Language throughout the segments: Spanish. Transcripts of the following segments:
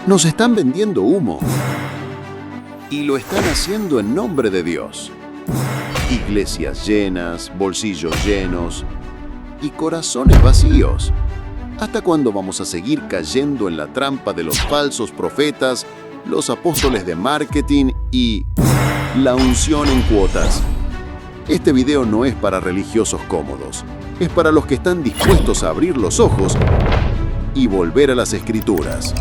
Nos están vendiendo humo. Y lo están haciendo en nombre de Dios. Iglesias llenas, bolsillos llenos y corazones vacíos. ¿Hasta cuándo vamos a seguir cayendo en la trampa de los falsos profetas, los apóstoles de marketing y la unción en cuotas? Este video no es para religiosos cómodos. Es para los que están dispuestos a abrir los ojos y volver a las Escrituras.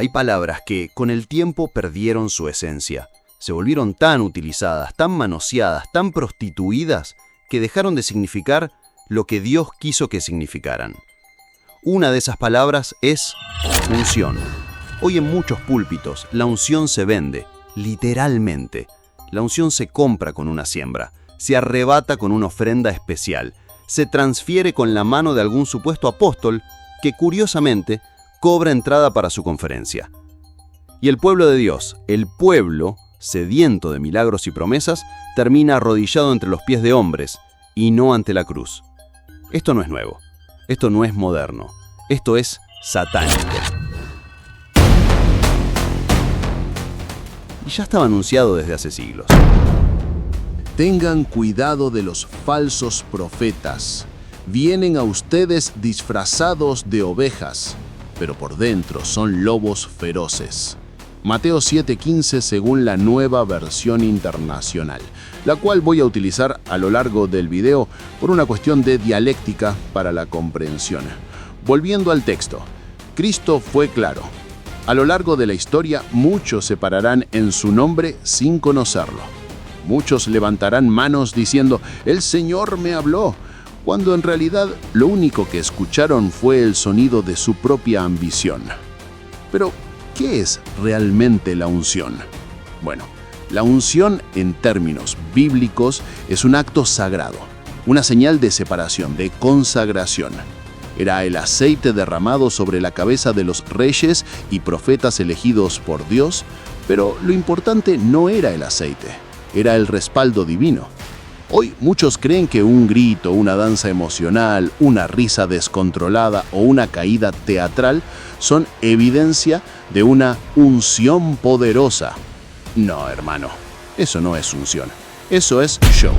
Hay palabras que, con el tiempo, perdieron su esencia. Se volvieron tan utilizadas, tan manoseadas, tan prostituidas, que dejaron de significar lo que Dios quiso que significaran. Una de esas palabras es unción. Hoy en muchos púlpitos, la unción se vende, literalmente. La unción se compra con una siembra, se arrebata con una ofrenda especial, se transfiere con la mano de algún supuesto apóstol que, curiosamente, cobra entrada para su conferencia. Y el pueblo de Dios, el pueblo, sediento de milagros y promesas, termina arrodillado entre los pies de hombres y no ante la cruz. Esto no es nuevo, esto no es moderno, esto es satánico. Y ya estaba anunciado desde hace siglos. Tengan cuidado de los falsos profetas. Vienen a ustedes disfrazados de ovejas, pero por dentro son lobos feroces. Mateo 7:15 según la Nueva Versión Internacional, la cual voy a utilizar a lo largo del video por una cuestión de dialéctica para la comprensión. Volviendo al texto, Cristo fue claro. A lo largo de la historia, muchos se pararán en su nombre sin conocerlo. Muchos levantarán manos diciendo, «El Señor me habló», cuando en realidad lo único que escucharon fue el sonido de su propia ambición. Pero, ¿qué es realmente la unción? Bueno, la unción en términos bíblicos es un acto sagrado, una señal de separación, de consagración. Era el aceite derramado sobre la cabeza de los reyes y profetas elegidos por Dios, pero lo importante no era el aceite, era el respaldo divino. Hoy muchos creen que un grito, una danza emocional, una risa descontrolada o una caída teatral son evidencia de una unción poderosa. No, hermano, eso no es unción. Eso es show.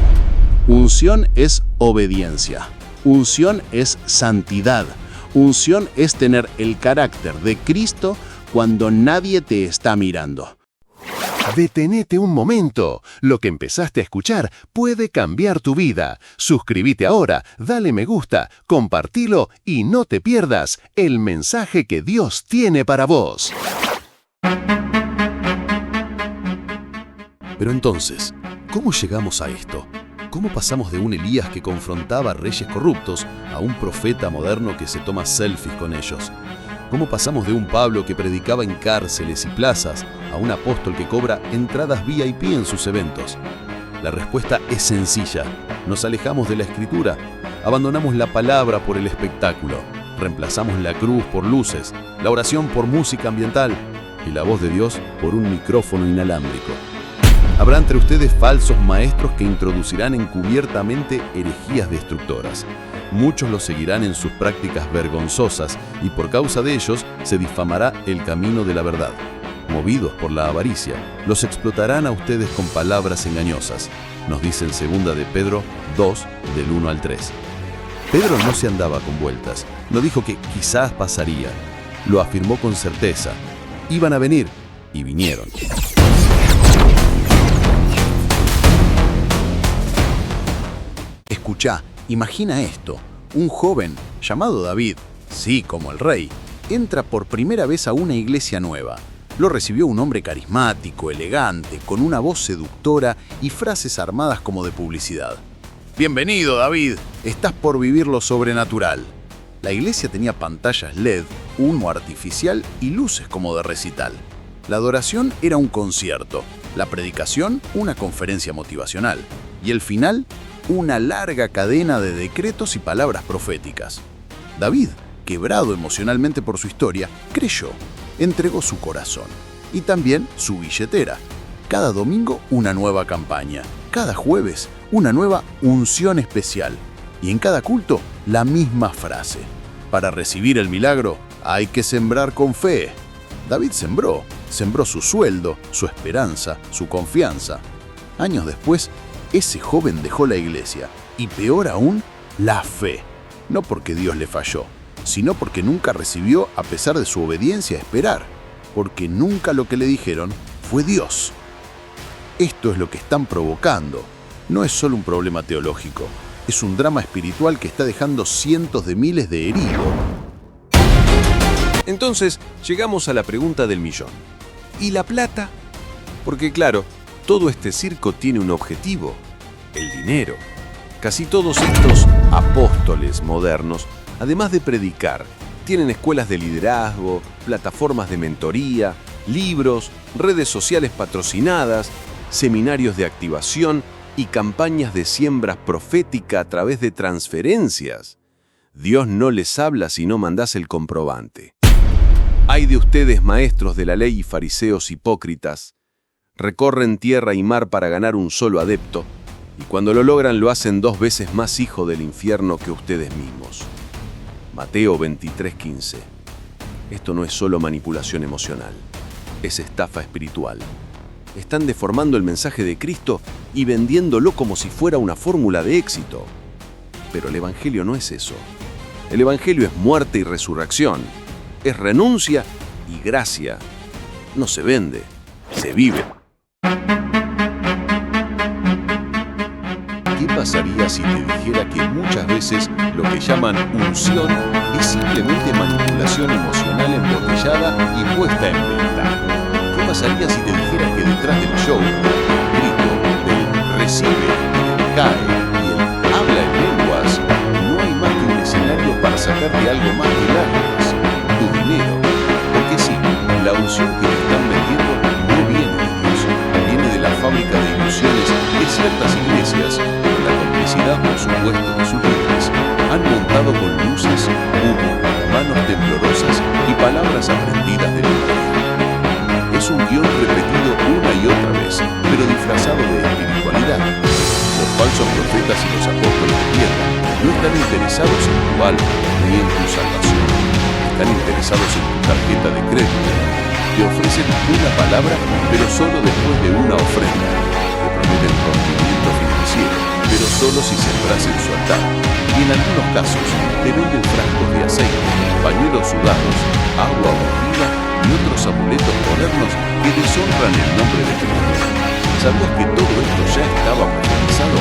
Unción es obediencia. Unción es santidad. Unción es tener el carácter de Cristo cuando nadie te está mirando. Detenete un momento. Lo que empezaste a escuchar puede cambiar tu vida. Suscríbete ahora, dale me gusta, compartilo y no te pierdas el mensaje que Dios tiene para vos. Pero entonces, ¿cómo llegamos a esto? ¿Cómo pasamos de un Elías que confrontaba a reyes corruptos a un profeta moderno que se toma selfies con ellos? ¿Cómo pasamos de un Pablo que predicaba en cárceles y plazas a un apóstol que cobra entradas VIP en sus eventos? La respuesta es sencilla. Nos alejamos de la Escritura, abandonamos la palabra por el espectáculo, reemplazamos la cruz por luces, la oración por música ambiental y la voz de Dios por un micrófono inalámbrico. Habrá entre ustedes falsos maestros que introducirán encubiertamente herejías destructoras. Muchos los seguirán en sus prácticas vergonzosas y por causa de ellos se difamará el camino de la verdad. Movidos por la avaricia, los explotarán a ustedes con palabras engañosas, nos dice en 2 de Pedro 2, del 1 al 3. Pedro no se andaba con vueltas, no dijo que quizás pasaría, lo afirmó con certeza. Iban a venir, y vinieron. Escuchá, imagina esto. Un joven llamado David, sí, como el rey, entra por primera vez a una iglesia nueva. Lo recibió un hombre carismático, elegante, con una voz seductora y frases armadas como de publicidad. Bienvenido, David, estás por vivir lo sobrenatural. La iglesia tenía pantallas LED, humo artificial y luces como de recital. La adoración era un concierto, la predicación una conferencia motivacional y el final una larga cadena de decretos y palabras proféticas. David, quebrado emocionalmente por su historia, creyó, entregó su corazón y también su billetera. Cada domingo una nueva campaña. Cada jueves una nueva unción especial. Y en cada culto la misma frase. Para recibir el milagro hay que sembrar con fe. David sembró su sueldo, su esperanza, su confianza. Años después, ese joven dejó la iglesia. Y peor aún, la fe. No porque Dios le falló, sino porque nunca recibió a pesar de su obediencia a esperar. Porque nunca lo que le dijeron fue Dios. Esto es lo que están provocando. No es solo un problema teológico, es un drama espiritual que está dejando cientos de miles de heridos. Entonces, llegamos a la pregunta del millón. ¿Y la plata? Porque claro, todo este circo tiene un objetivo, el dinero. Casi todos estos apóstoles modernos, además de predicar, tienen escuelas de liderazgo, plataformas de mentoría, libros, redes sociales patrocinadas, seminarios de activación y campañas de siembra profética a través de transferencias. Dios no les habla si no mandás el comprobante. Ay de ustedes, maestros de la ley y fariseos hipócritas. Recorren tierra y mar para ganar un solo adepto, y cuando lo logran lo hacen 2 veces más hijo del infierno que ustedes mismos. Mateo 23:15. Esto no es solo manipulación emocional, es estafa espiritual. Están deformando el mensaje de Cristo y vendiéndolo como si fuera una fórmula de éxito. Pero el Evangelio no es eso. El Evangelio es muerte y resurrección. Es renuncia y gracia. No se vende, se vive. ¿Qué pasaría si te dijera que muchas veces lo que llaman unción es simplemente manipulación emocional embotellada y puesta en venta? ¿Qué pasaría si te dijera que detrás del show, del grito, del recibe, del cae y el habla en lenguas, no hay más que un escenario para sacarte algo más que lágrimas, tu dinero? Porque sí, la unción que te están vendiendo no viene de Dios, viene de la fábrica de ilusiones que ciertas iglesias, con la complicidad por supuesto de sus líderes, han montado con luces, humo, manos temblorosas y palabras aprendidas de memoria. Es un guión repetido una y otra vez, pero disfrazado de espiritualidad. Los falsos profetas y los apóstoles de tierra no están interesados en tu alma ni en tu salvación. Están interesados en tu tarjeta de crédito. Te ofrecen una palabra, pero solo después de una ofrenda. Te prometen rompimiento financiero, pero solo si sembras en su altar. Y en algunos casos, te venden frascos de aceite, pañuelos sudados, agua ungida y otros amuletos modernos que deshonran el nombre de Cristo. ¿Sabías que todo esto ya estaba profetizado?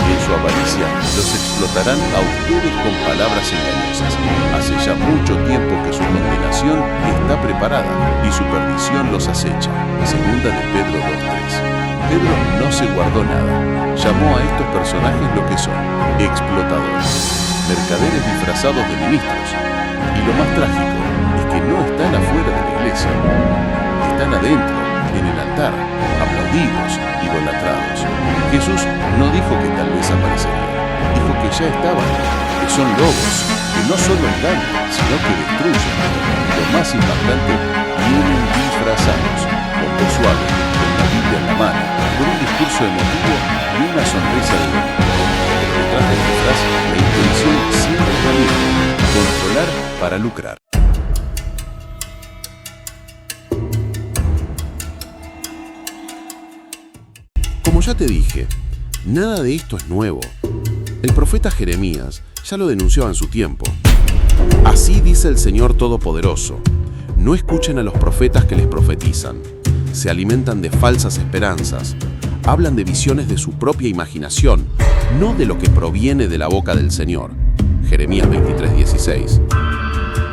En su avaricia los explotarán a ustedes con palabras engañosas. Hace ya mucho tiempo que su condenación está preparada y su perdición los acecha. Segunda de Pedro 2:3. Pedro no se guardó nada. Llamó a estos personajes lo que son: explotadores, mercaderes disfrazados de ministros. Y lo más trágico es que no están afuera de la iglesia, están adentro, en el altar, aplaudidos, idolatrados. Jesús no dijo que tal vez aparecerían, dijo que ya estaban, que son lobos, que no solo engañan, sino que destruyen. Lo más impactante, vienen disfrazados, con voz suave, con la Biblia en la mano, con un discurso emotivo y una sonrisa de bonito. Pero detrás del disfraz, la intención siempre es la misma: controlar para lucrar. Como ya te dije, nada de esto es nuevo. El profeta Jeremías ya lo denunciaba en su tiempo. Así dice el Señor Todopoderoso: no escuchen a los profetas que les profetizan. Se alimentan de falsas esperanzas. Hablan de visiones de su propia imaginación, no de lo que proviene de la boca del Señor. Jeremías 23:16.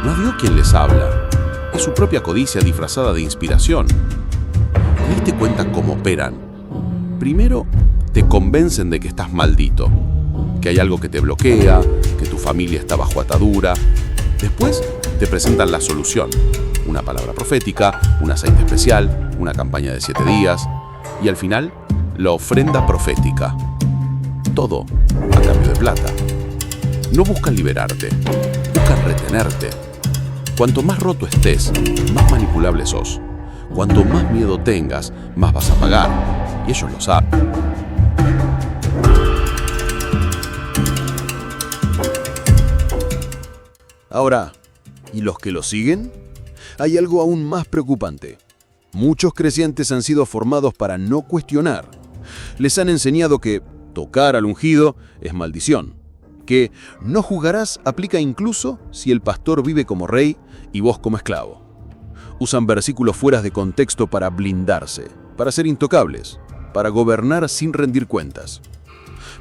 No es Dios quien les habla. Es su propia codicia disfrazada de inspiración. ¿Te diste cuenta cómo operan? Primero, te convencen de que estás maldito, que hay algo que te bloquea, que tu familia está bajo atadura. Después, te presentan la solución: una palabra profética, un aceite especial, una campaña de 7 días y al final, la ofrenda profética. Todo a cambio de plata. No buscan liberarte, buscan retenerte. Cuanto más roto estés, más manipulable sos. Cuanto más miedo tengas, más vas a pagar. Y ellos lo saben. Ahora, ¿y los que lo siguen? Hay algo aún más preocupante. Muchos creyentes han sido formados para no cuestionar. Les han enseñado que tocar al ungido es maldición, que no juzgarás aplica incluso si el pastor vive como rey y vos como esclavo. Usan versículos fuera de contexto para blindarse, para ser intocables, para gobernar sin rendir cuentas.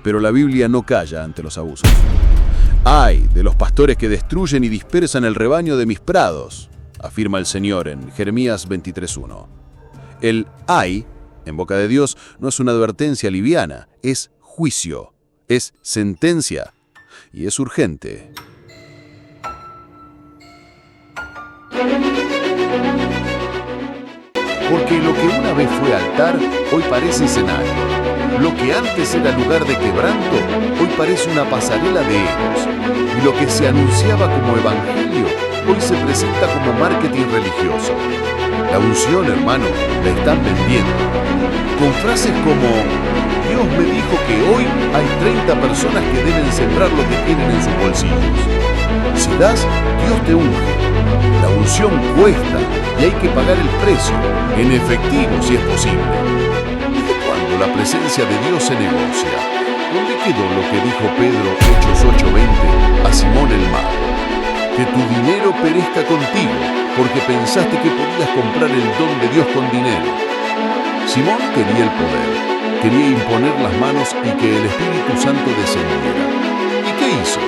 Pero la Biblia no calla ante los abusos. ¡Ay de los pastores que destruyen y dispersan el rebaño de mis prados!, afirma el Señor en Jeremías 23:1. El ¡ay!, en boca de Dios, no es una advertencia liviana, es juicio, es sentencia y es urgente. Porque lo que una vez fue altar, hoy parece escenario. Lo que antes era lugar de quebranto, hoy parece una pasarela de egos. Y lo que se anunciaba como evangelio, hoy se presenta como marketing religioso. La unción, hermano, la están vendiendo. Con frases como, Dios me dijo que hoy hay 30 personas que deben sembrar lo que tienen en sus bolsillos. Si das, Dios te unge. La unción cuesta y hay que pagar el precio, en efectivo si es posible. ¿Desde cuándo la presencia de Dios se negocia? ¿Dónde quedó lo que dijo Pedro, Hechos 8:20, a Simón el mago? Que tu dinero perezca contigo, porque pensaste que podías comprar el don de Dios con dinero. Simón quería el poder, quería imponer las manos y que el Espíritu Santo descendiera. ¿Y qué hizo?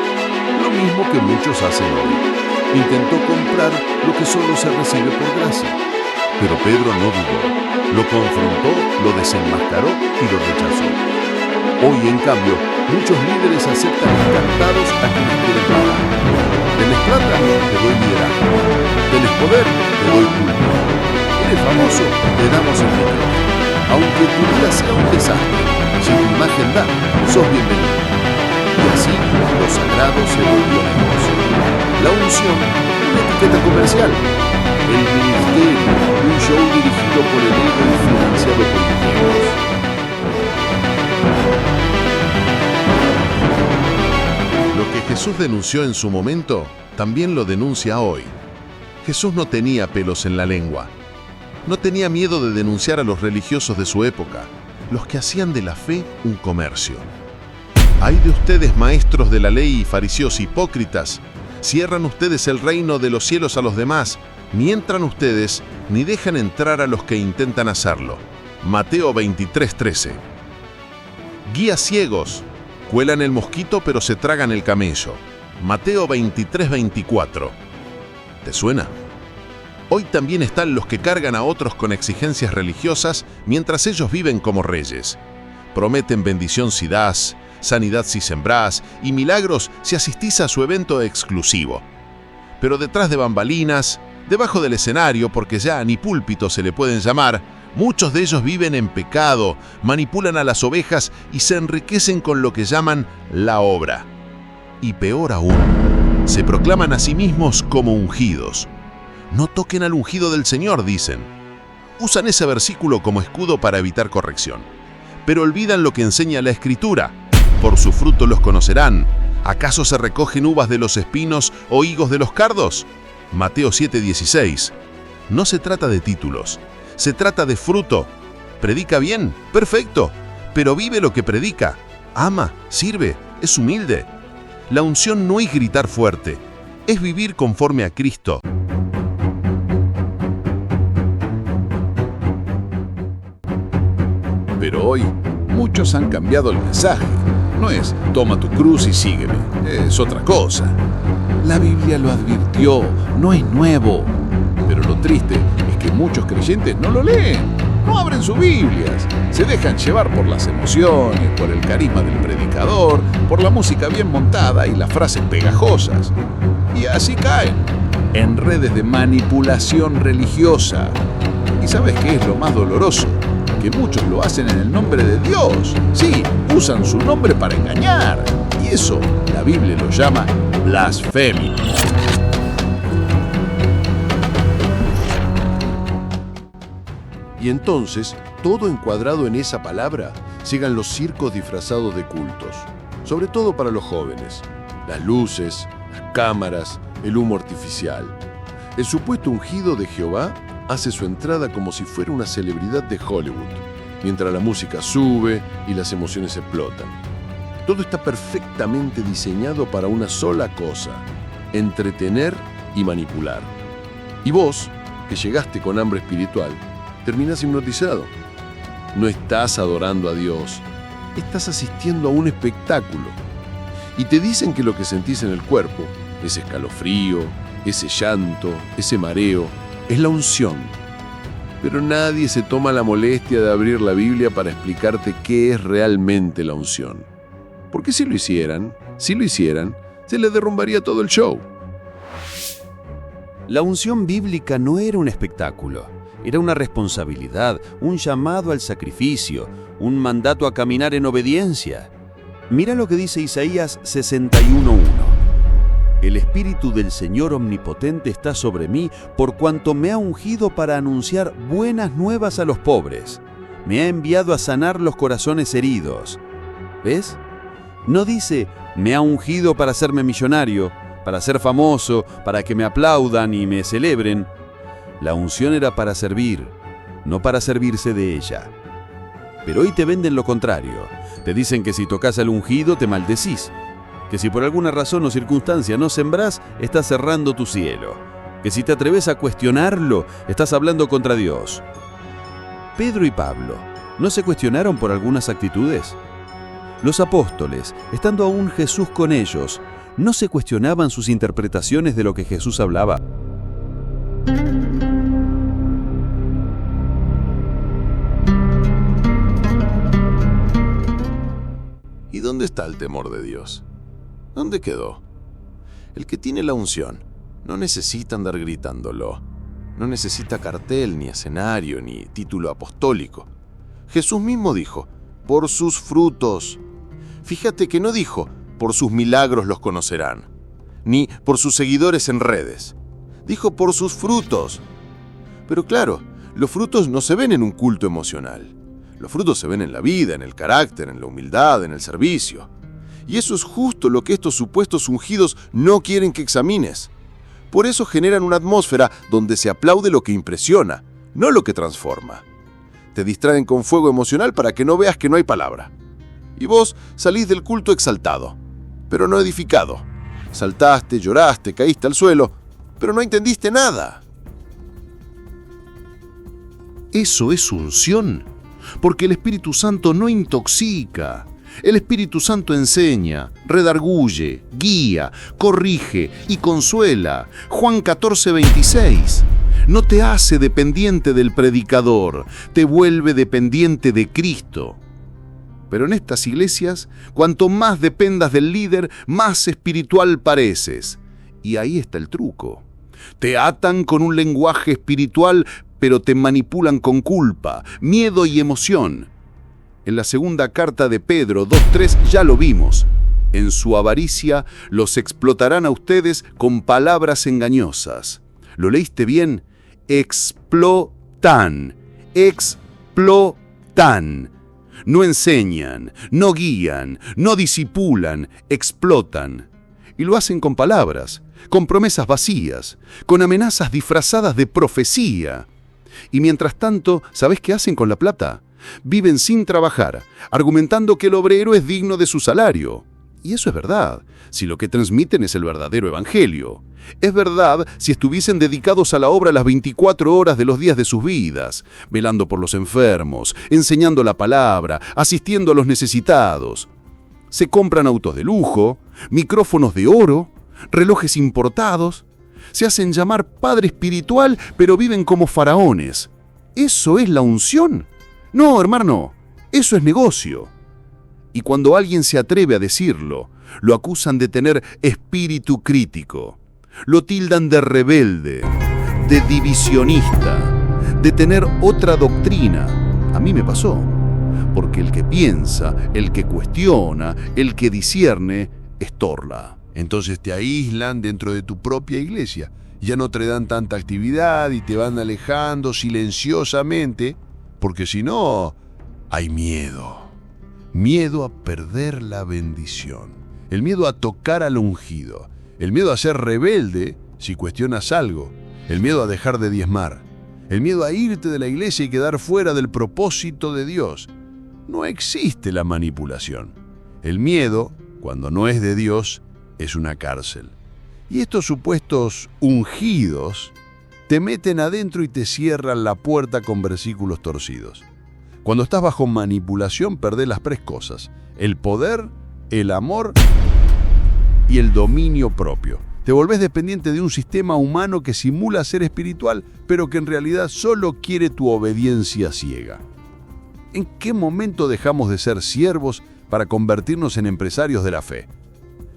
Lo mismo que muchos hacen hoy. Intentó comprar lo que solo se recibe por gracia. Pero Pedro no dudó, lo confrontó, lo desenmascaró y lo rechazó. Hoy, en cambio, muchos líderes aceptan encantados a quienes quieren pagar. Tenés plata, te doy liderazgo. Tenés poder, te doy culto. Eres famoso, te damos el micrófono. Aunque tu vida sea un desastre, si tu imagen da, sos bienvenido. Y así, lo sagrado se volvió negocio. La unción, una etiqueta comercial. El ministerio, un show dirigido por el ego y financiado por ingenuos. Lo que Jesús denunció en su momento, también lo denuncia hoy. Jesús no tenía pelos en la lengua. No tenía miedo de denunciar a los religiosos de su época, los que hacían de la fe un comercio. ¡Ay de ustedes, maestros de la ley y fariseos hipócritas! Cierran ustedes el reino de los cielos a los demás, ni entran ustedes, ni dejan entrar a los que intentan hacerlo. Mateo 23:13. Guías ciegos, cuelan el mosquito pero se tragan el camello. Mateo 23:24. ¿Te suena? Hoy también están los que cargan a otros con exigencias religiosas mientras ellos viven como reyes. Prometen bendición si das, sanidad si sembrás y milagros si asistís a su evento exclusivo. Pero detrás de bambalinas, debajo del escenario, porque ya ni púlpito se le pueden llamar, muchos de ellos viven en pecado, manipulan a las ovejas y se enriquecen con lo que llaman la obra. Y peor aún, se proclaman a sí mismos como ungidos. No toquen al ungido del Señor, dicen. Usan ese versículo como escudo para evitar corrección. Pero olvidan lo que enseña la Escritura. Por su fruto los conocerán. ¿Acaso se recogen uvas de los espinos o higos de los cardos? Mateo 7:16. No se trata de títulos, se trata de fruto. ¿Predica bien? Perfecto. Pero vive lo que predica. Ama, sirve, es humilde. La unción no es gritar fuerte, es vivir conforme a Cristo. Pero hoy, muchos han cambiado el mensaje. No es, toma tu cruz y sígueme. Es otra cosa. La Biblia lo advirtió, no es nuevo. Pero lo triste es que muchos creyentes no lo leen, no abren sus Biblias. Se dejan llevar por las emociones, por el carisma del predicador, por la música bien montada y las frases pegajosas. Y así caen en redes de manipulación religiosa. ¿Y sabes qué es lo más doloroso? Que muchos lo hacen en el nombre de Dios. Sí, usan su nombre para engañar. Y eso la Biblia lo llama blasfemia. Y entonces, todo encuadrado en esa palabra, llegan los circos disfrazados de cultos, sobre todo para los jóvenes. Las luces, las cámaras, el humo artificial. El supuesto ungido de Jehová hace su entrada como si fuera una celebridad de Hollywood, mientras la música sube y las emociones explotan. Todo está perfectamente diseñado para una sola cosa: entretener y manipular. Y vos, que llegaste con hambre espiritual, terminás hipnotizado. No estás adorando a Dios, estás asistiendo a un espectáculo. Y te dicen que lo que sentís en el cuerpo, ese escalofrío, ese llanto, ese mareo, es la unción. Pero nadie se toma la molestia de abrir la Biblia para explicarte qué es realmente la unción. Porque si lo hicieran, se les derrumbaría todo el show. La unción bíblica no era un espectáculo, era una responsabilidad, un llamado al sacrificio, un mandato a caminar en obediencia. Mira lo que dice Isaías 61:1. El Espíritu del Señor Omnipotente está sobre mí, por cuanto me ha ungido para anunciar buenas nuevas a los pobres. Me ha enviado a sanar los corazones heridos. ¿Ves? No dice, me ha ungido para hacerme millonario, para ser famoso, para que me aplaudan y me celebren. La unción era para servir, no para servirse de ella. Pero hoy te venden lo contrario. Te dicen que si tocas al ungido te maldecís. Que si por alguna razón o circunstancia no sembrás, estás cerrando tu cielo. Que si te atreves a cuestionarlo, estás hablando contra Dios. Pedro y Pablo, ¿no se cuestionaron por algunas actitudes? Los apóstoles, estando aún Jesús con ellos, ¿no se cuestionaban sus interpretaciones de lo que Jesús hablaba? ¿Y dónde está el temor de Dios? ¿Dónde quedó? El que tiene la unción no necesita andar gritándolo. No necesita cartel, ni escenario, ni título apostólico. Jesús mismo dijo, por sus frutos. Fíjate que no dijo, por sus milagros los conocerán, ni por sus seguidores en redes. Dijo, por sus frutos. Pero claro, los frutos no se ven en un culto emocional. Los frutos se ven en la vida, en el carácter, en la humildad, en el servicio. Y eso es justo lo que estos supuestos ungidos no quieren que examines. Por eso generan una atmósfera donde se aplaude lo que impresiona, no lo que transforma. Te distraen con fuego emocional para que no veas que no hay palabra. Y vos salís del culto exaltado, pero no edificado. Saltaste, lloraste, caíste al suelo, pero no entendiste nada. Eso es unción, porque el Espíritu Santo no intoxica. El Espíritu Santo enseña, redarguye, guía, corrige y consuela. Juan 14:26. No te hace dependiente del predicador, te vuelve dependiente de Cristo. Pero en estas iglesias, cuanto más dependas del líder, más espiritual pareces. Y ahí está el truco. Te atan con un lenguaje espiritual, pero te manipulan con culpa, miedo y emoción. En la segunda carta de Pedro 2:3 ya lo vimos. En su avaricia los explotarán a ustedes con palabras engañosas. ¿Lo leíste bien? Explotan. Explotan. No enseñan, no guían, no disipulan, explotan. Y lo hacen con palabras, con promesas vacías, con amenazas disfrazadas de profecía. Y mientras tanto, ¿sabés qué hacen con la plata? Viven sin trabajar, argumentando que el obrero es digno de su salario. Y eso es verdad, si lo que transmiten es el verdadero evangelio. Es verdad si estuviesen dedicados a la obra las 24 horas de los días de sus vidas, velando por los enfermos, enseñando la palabra, asistiendo a los necesitados. Se compran autos de lujo, micrófonos de oro, relojes importados. Se hacen llamar padre espiritual, pero viven como faraones. ¿Eso es la unción? No, hermano, eso es negocio. Y cuando alguien se atreve a decirlo, lo acusan de tener espíritu crítico. Lo tildan de rebelde, de divisionista, de tener otra doctrina. A mí me pasó. Porque el que piensa, el que cuestiona, el que discierne, estorla. Entonces te aíslan dentro de tu propia iglesia. Ya no te dan tanta actividad y te van alejando silenciosamente porque si no, hay miedo. Miedo a perder la bendición. El miedo a tocar al ungido. El miedo a ser rebelde si cuestionas algo. El miedo a dejar de diezmar. El miedo a irte de la iglesia y quedar fuera del propósito de Dios. No existe la manipulación. El miedo, cuando no es de Dios, es una cárcel. Y estos supuestos ungidos te meten adentro y te cierran la puerta con versículos torcidos. Cuando estás bajo manipulación, perdés las tres cosas: el poder, el amor y el dominio propio. Te volvés dependiente de un sistema humano que simula ser espiritual, pero que en realidad solo quiere tu obediencia ciega. ¿En qué momento dejamos de ser siervos para convertirnos en empresarios de la fe?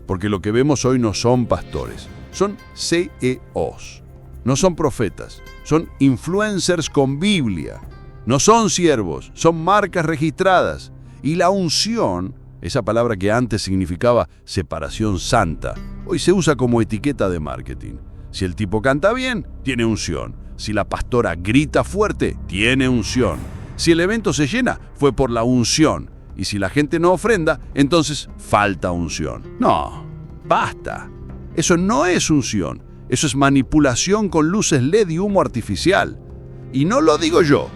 Porque lo que vemos hoy no son pastores, son CEOs. No son profetas, son influencers con Biblia. No son siervos, son marcas registradas. Y la unción, esa palabra que antes significaba separación santa, hoy se usa como etiqueta de marketing. Si el tipo canta bien, tiene unción. Si la pastora grita fuerte, tiene unción. Si el evento se llena, fue por la unción. Y si la gente no ofrenda, entonces falta unción. No, basta. Eso no es unción. Eso es manipulación con luces LED y humo artificial. Y no lo digo yo,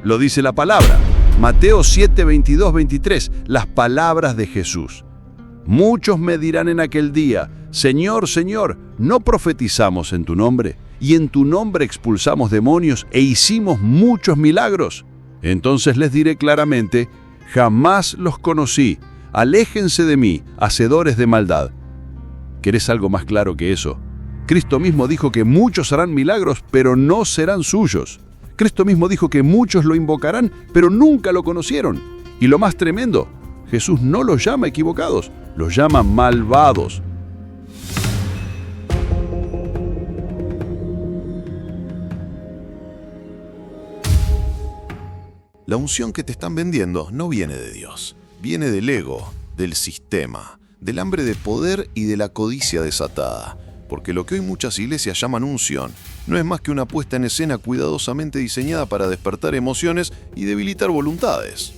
lo dice la palabra. Mateo 7, 22, 23, las palabras de Jesús. Muchos me dirán en aquel día: Señor, Señor, ¿no profetizamos en tu nombre? Y en tu nombre expulsamos demonios e hicimos muchos milagros. Entonces les diré claramente: jamás los conocí. Aléjense de mí, hacedores de maldad. ¿Querés algo más claro que eso? Cristo mismo dijo que muchos harán milagros, pero no serán suyos. Cristo mismo dijo que muchos lo invocarán, pero nunca lo conocieron. Y lo más tremendo, Jesús no los llama equivocados, los llama malvados. La unción que te están vendiendo no viene de Dios, viene del ego, del sistema, del hambre de poder y de la codicia desatada. Porque lo que hoy muchas iglesias llaman unción no es más que una puesta en escena cuidadosamente diseñada para despertar emociones y debilitar voluntades.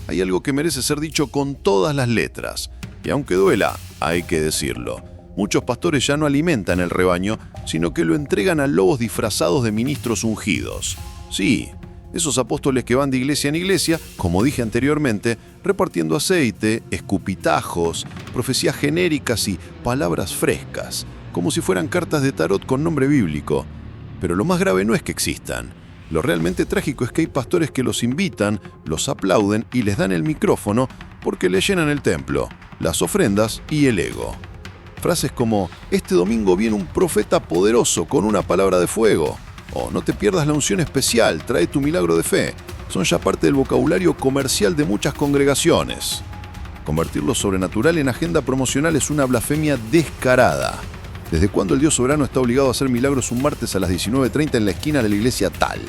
Hay algo que merece ser dicho con todas las letras, y aunque duela, hay que decirlo. Muchos pastores ya no alimentan el rebaño, sino que lo entregan a lobos disfrazados de ministros ungidos. Sí, esos apóstoles que van de iglesia en iglesia, como dije anteriormente, repartiendo aceite, escupitajos, profecías genéricas y palabras frescas, como si fueran cartas de tarot con nombre bíblico. Pero lo más grave no es que existan. Lo realmente trágico es que hay pastores que los invitan, los aplauden y les dan el micrófono porque le llenan el templo, las ofrendas y el ego. Frases como: este domingo viene un profeta poderoso con una palabra de fuego, o no te pierdas la unción especial, trae tu milagro de fe, son ya parte del vocabulario comercial de muchas congregaciones. Convertir lo sobrenatural en agenda promocional es una blasfemia descarada. ¿Desde cuándo el Dios soberano está obligado a hacer milagros un martes a las 19:30 en la esquina de la iglesia tal?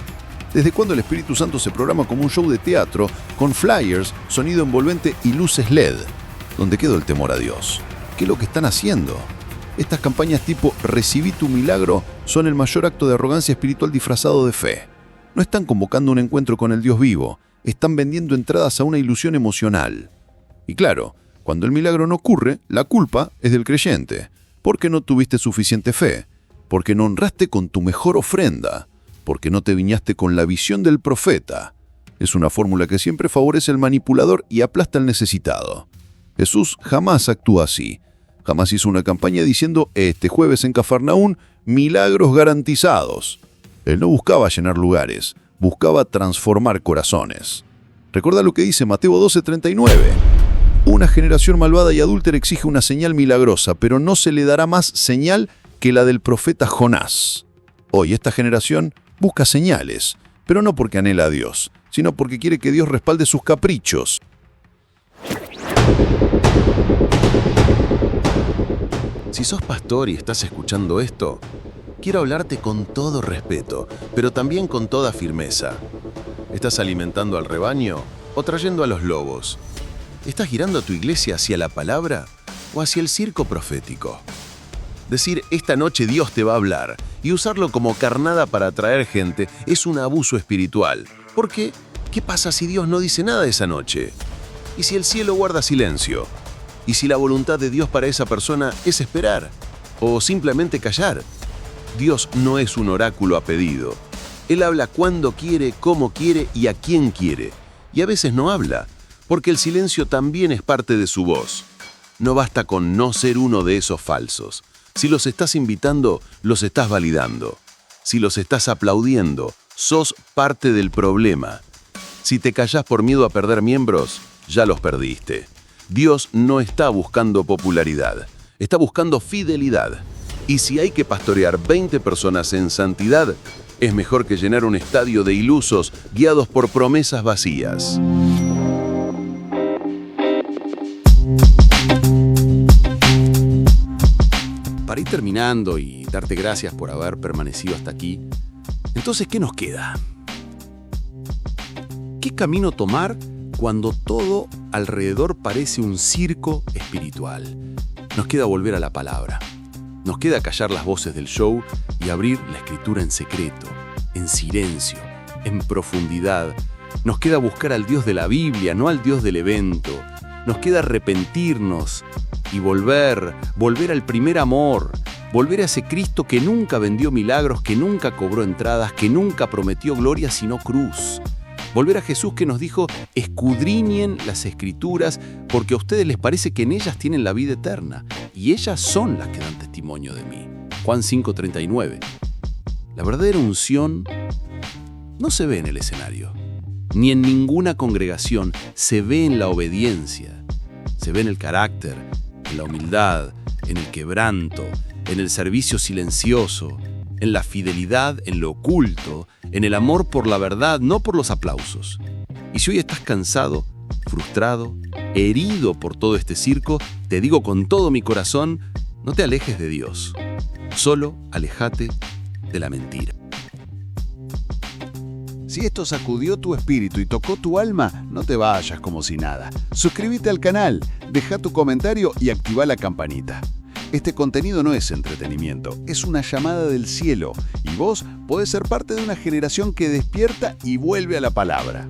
¿Desde cuándo el Espíritu Santo se programa como un show de teatro con flyers, sonido envolvente y luces LED? ¿Dónde quedó el temor a Dios? ¿Qué es lo que están haciendo? Estas campañas tipo recibí tu milagro son el mayor acto de arrogancia espiritual disfrazado de fe. No están convocando un encuentro con el Dios vivo, están vendiendo entradas a una ilusión emocional. Y claro, cuando el milagro no ocurre, la culpa es del creyente. Porque no tuviste suficiente fe, porque no honraste con tu mejor ofrenda, porque no te viñaste con la visión del profeta. Es una fórmula que siempre favorece al manipulador y aplasta al necesitado. Jesús jamás actúa así. Jamás hizo una campaña diciendo: este jueves en Cafarnaún, milagros garantizados. Él no buscaba llenar lugares, buscaba transformar corazones. Recuerda lo que dice Mateo 12:39. Una generación malvada y adúltera exige una señal milagrosa, pero no se le dará más señal que la del profeta Jonás. Hoy esta generación busca señales, pero no porque anhela a Dios, sino porque quiere que Dios respalde sus caprichos. Si sos pastor y estás escuchando esto, quiero hablarte con todo respeto, pero también con toda firmeza. ¿Estás alimentando al rebaño o trayendo a los lobos? ¿Estás girando a tu iglesia hacia la palabra o hacia el circo profético? Decir esta noche Dios te va a hablar y usarlo como carnada para atraer gente es un abuso espiritual. ¿Por qué? ¿Qué pasa si Dios no dice nada esa noche? ¿Y si el cielo guarda silencio? ¿Y si la voluntad de Dios para esa persona es esperar? ¿O simplemente callar? Dios no es un oráculo a pedido. Él habla cuando quiere, cómo quiere y a quién quiere. Y a veces no habla, porque el silencio también es parte de su voz. No basta con no ser uno de esos falsos. Si los estás invitando, los estás validando. Si los estás aplaudiendo, sos parte del problema. Si te callás por miedo a perder miembros, ya los perdiste. Dios no está buscando popularidad, está buscando fidelidad. Y si hay que pastorear 20 personas en santidad, es mejor que llenar un estadio de ilusos guiados por promesas vacías. Para ir terminando y darte gracias por haber permanecido hasta aquí, entonces, ¿qué nos queda? ¿Qué camino tomar cuando todo alrededor parece un circo espiritual? Nos queda volver a la palabra. Nos queda callar las voces del show y abrir la escritura en secreto, en silencio, en profundidad. Nos queda buscar al Dios de la Biblia, no al Dios del evento. Nos queda arrepentirnos y volver al primer amor, volver a ese Cristo que nunca vendió milagros, que nunca cobró entradas, que nunca prometió gloria sino cruz. Volver a Jesús que nos dijo, escudriñen las Escrituras porque a ustedes les parece que en ellas tienen la vida eterna y ellas son las que dan testimonio de mí. Juan 5:39. La verdadera unción no se ve en el escenario, ni en ninguna congregación, se ve en la obediencia, se ve en el carácter, en la humildad, en el quebranto, en el servicio silencioso, en la fidelidad, en lo oculto, en el amor por la verdad, no por los aplausos. Y si hoy estás cansado, frustrado, herido por todo este circo, te digo con todo mi corazón, no te alejes de Dios. Solo aléjate de la mentira. Si esto sacudió tu espíritu y tocó tu alma, no te vayas como si nada. Suscríbete al canal, deja tu comentario y activa la campanita. Este contenido no es entretenimiento, es una llamada del cielo y vos podés ser parte de una generación que despierta y vuelve a la palabra.